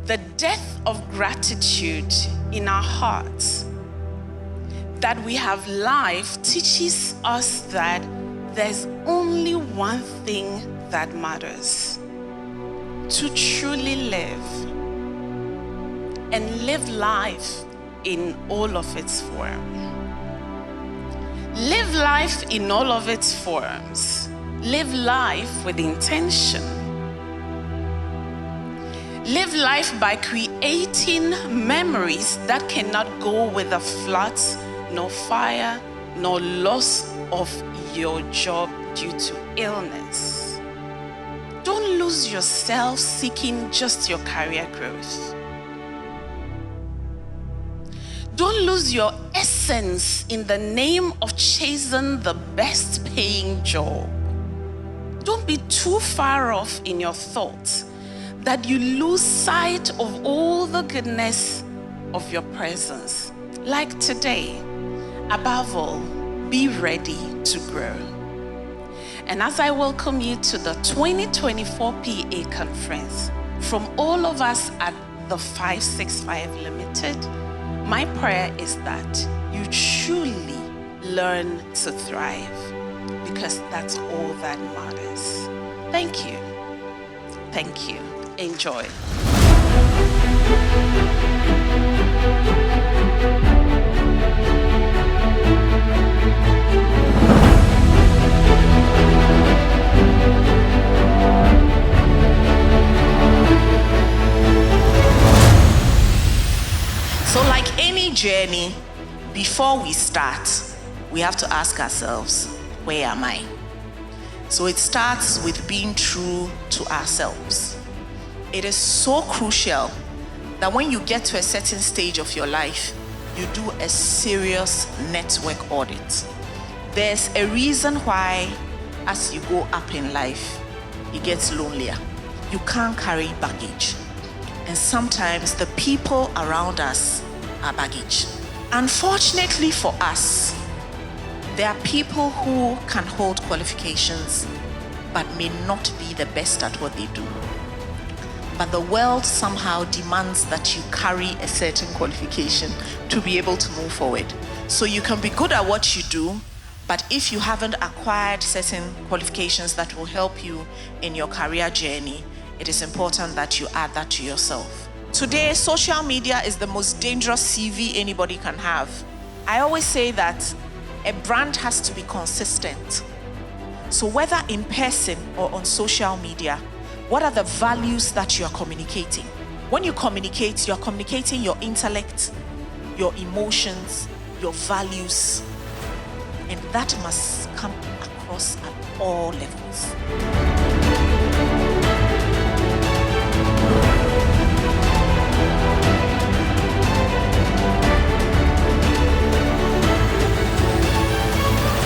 the death of gratitude in our hearts, that we have life, teaches us that there's only one thing that matters: to truly live, and live life in all of its forms. Live life in all of its forms. Live life with intention. Live life by creating memories that cannot go with a flood, nor fire, nor loss of your job due to illness. Don't lose yourself seeking just your career growth. Don't lose your essence in the name of chasing the best paying job. Don't be too far off in your thoughts that you lose sight of all the goodness of your presence. Like today, above all, be ready to grow. And as I welcome you to the 2024 PA conference, from all of us at the 565 Limited, my prayer is that you truly learn to thrive, because that's all that matters. Thank you. Thank you. Enjoy. So like any journey, before we start, we have to ask ourselves, where am I? So it starts with being true to ourselves. It is so crucial that when you get to a certain stage of your life, you do a serious network audit. There's a reason why as you go up in life, it gets lonelier. You can't carry baggage. And sometimes the people around us are baggage. Unfortunately for us, there are people who can hold qualifications but may not be the best at what they do. But the world somehow demands that you carry a certain qualification to be able to move forward. So you can be good at what you do, but if you haven't acquired certain qualifications that will help you in your career journey, it is important that you add that to yourself. Today, social media is the most dangerous CV anybody can have. I always say that a brand has to be consistent. So whether in person or on social media, what are the values that you are communicating? When you communicate, you are communicating your intellect, your emotions, your values, and that must come across at all levels.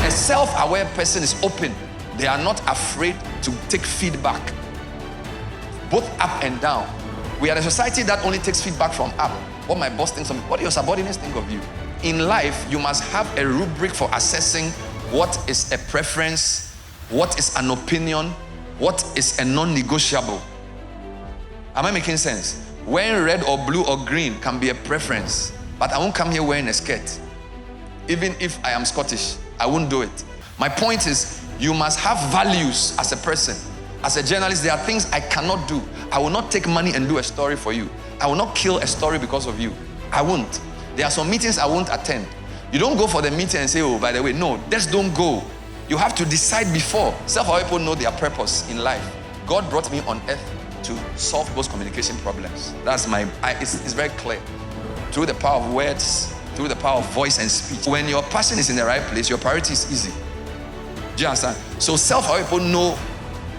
A self-aware person is open. They are not afraid to take feedback, both up and down. We are a society that only takes feedback from up. What my boss thinks of me, what do your subordinates think of you? In life, you must have a rubric for assessing what is a preference, what is an opinion, what is a non-negotiable. Am I making sense? Wearing red or blue or green can be a preference, but I won't come here wearing a skirt. Even if I am Scottish, I won't do it. My point is, you must have values as a person. As a journalist, there are things I cannot do. I will not take money and do a story for you. I will not kill a story because of you. I won't. There are some meetings I won't attend. You don't go for the meeting and say, oh, by the way, no, just don't go. You have to decide before. Self-aware people know their purpose in life. God brought me on earth to solve people's communication problems. That's it's very clear. Through the power of words, through the power of voice and speech. When your passion is in the right place, your priority is easy. Do you understand? So self-aware people know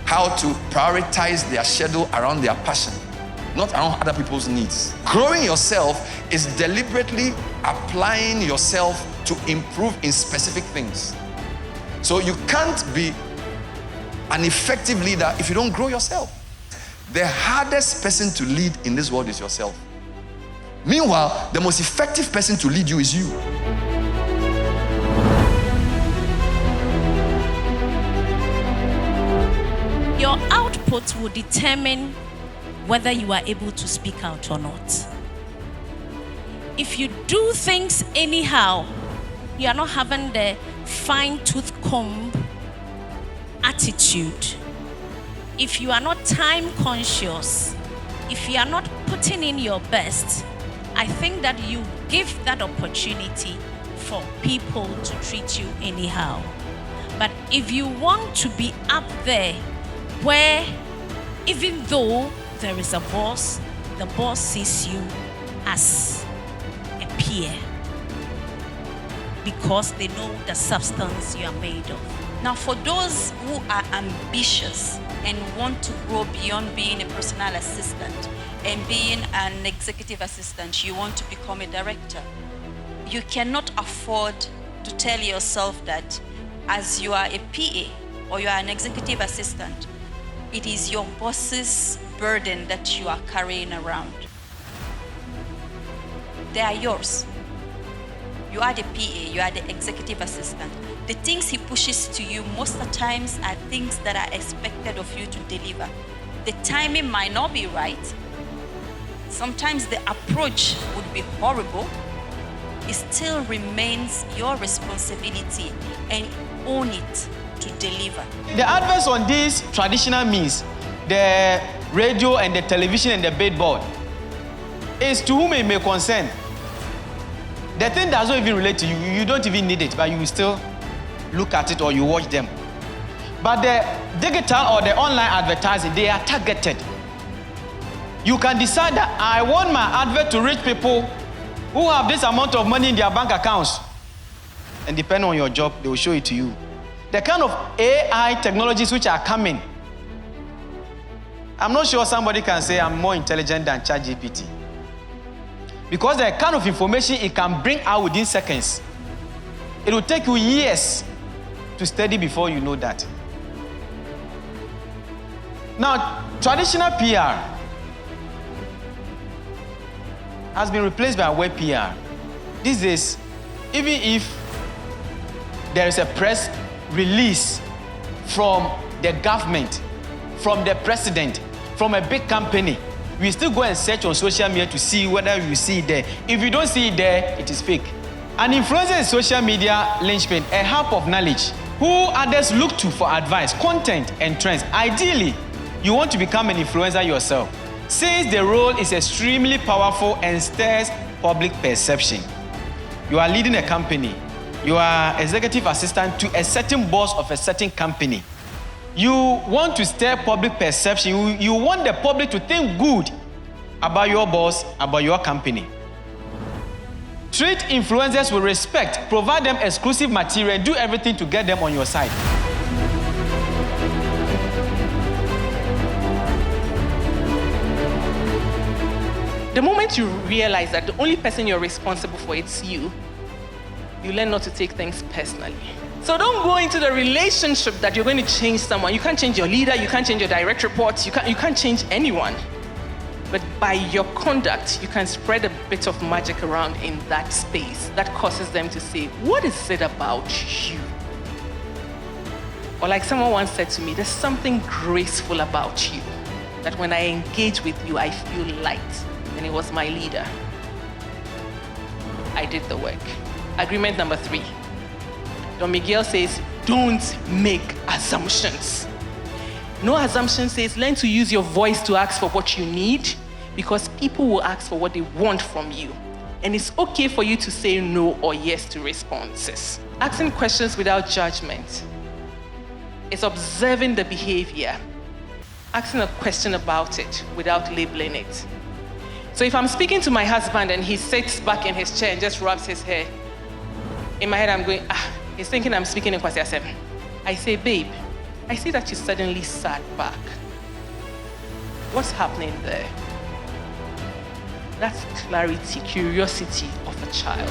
how to prioritize their schedule around their passion, not around other people's needs. Growing yourself is deliberately applying yourself to improve in specific things. So you can't be an effective leader if you don't grow yourself. The hardest person to lead in this world is yourself. Meanwhile, the most effective person to lead you is you. Your output will determine whether you are able to speak out or not. If you do things anyhow, you are not having the fine-tooth comb attitude. If you are not time conscious, if you are not putting in your best, I think that you give that opportunity for people to treat you anyhow. But if you want to be up there where even though there is a boss, the boss sees you as a peer because they know the substance you are made of. Now, for those who are ambitious and want to grow beyond being a personal assistant and being an executive assistant, you want to become a director. You cannot afford to tell yourself that as you are a PA or you are an executive assistant, it is your boss's burden that you are carrying around. They are yours. You are the PA, you are the executive assistant. The things he pushes to you most of the times are things that are expected of you to deliver. The timing might not be right. Sometimes the approach would be horrible. It still remains your responsibility and own it to deliver. The adverts on these traditional means, the radio and the television and the billboard, is to whom it may concern. The thing does not even relate to you. You don't even need it, but you will still look at it or you watch them. But the digital or the online advertising, they are targeted. You can decide that I want my advert to reach people who have this amount of money in their bank accounts. And depending on your job, they will show it to you. The kind of AI technologies which are coming, I'm not sure somebody can say I'm more intelligent than ChatGPT. Because the kind of information it can bring out within seconds, it will take you years to study before you know that. Now, traditional PR has been replaced by web PR. These days, even if there is a press release from the government, from the president, from a big company, we still go and search on social media to see whether you see it there. If you don't see it there, it is fake. An influencer is social media linchpin, a hub of knowledge, who others look to for advice, content, and trends. Ideally, you want to become an influencer yourself, since the role is extremely powerful and stirs public perception. You are leading a company. You are executive assistant to a certain boss of a certain company. You want to stir public perception. You want the public to think good about your boss, about your company. Treat influencers with respect, provide them exclusive material, and do everything to get them on your side. The moment you realize that the only person you're responsible for is you, you learn not to take things personally. So don't go into the relationship that you're going to change someone. You can't change your leader, you can't change your direct reports, you can't change anyone. But by your conduct, you can spread a bit of magic around in that space that causes them to say, what is it about you? Or like someone once said to me, there's something graceful about you, that when I engage with you, I feel light. And it was my leader. I did the work. Agreement number 3. Don Miguel says, don't make assumptions. No assumption says, learn to use your voice to ask for what you need, because people will ask for what they want from you. And it's okay for you to say no or yes to responses. Asking questions without judgment is observing the behavior, asking a question about it without labeling it. So if I'm speaking to my husband and he sits back in his chair and just rubs his hair, in my head I'm going, he's thinking I'm speaking in Kwasi Asem. I say, babe, I see that you suddenly sat back. What's happening there? That's clarity, curiosity of a child.